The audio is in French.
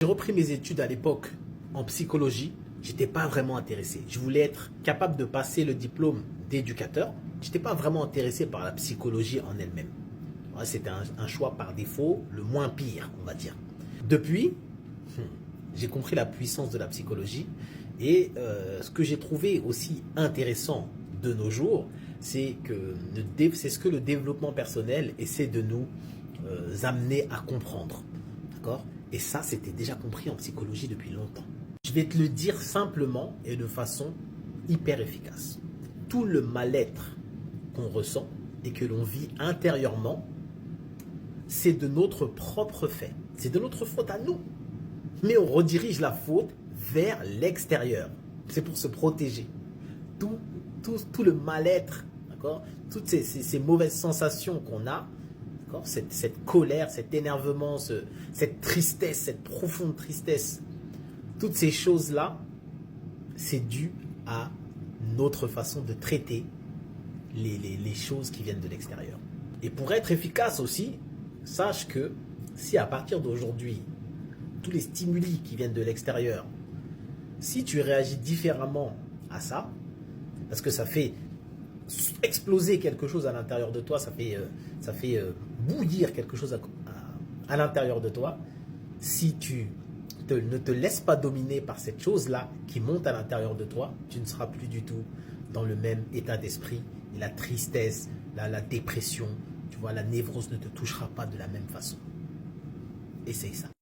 J'ai repris mes études à l'époque en psychologie. J'étais pas vraiment intéressé. Je voulais être capable de passer le diplôme d'éducateur. J'étais pas vraiment intéressé par la psychologie en elle-même. Ouais, c'était un choix par défaut, le moins pire, on va dire. Depuis, j'ai compris la puissance de la psychologie et ce que j'ai trouvé aussi intéressant de nos jours, c'est ce que le développement personnel essaie de nous amener à comprendre. D'accord ? Et ça, c'était déjà compris en psychologie depuis longtemps. Je vais te le dire simplement et de façon hyper efficace. Tout le mal-être qu'on ressent et que l'on vit intérieurement, c'est de notre propre fait. C'est de notre faute à nous. Mais on redirige la faute vers l'extérieur. C'est pour se protéger. Tout le mal-être, d'accord, toutes ces mauvaises sensations qu'on a, cette colère, cet énervement, cette tristesse, cette profonde tristesse, toutes ces choses-là, c'est dû à notre façon de traiter les choses qui viennent de l'extérieur. Et pour être efficace aussi, sache que si à partir d'aujourd'hui, tous les stimuli qui viennent de l'extérieur, si tu réagis différemment à ça, parce que ça fait exploser quelque chose à l'intérieur de toi, ça fait bouillir quelque chose à l'intérieur de toi, si tu ne te laisses pas dominer par cette chose-là qui monte à l'intérieur de toi, tu ne seras plus du tout dans le même état d'esprit. Et la tristesse, la dépression, tu vois, la névrose ne te touchera pas de la même façon. Essaye ça.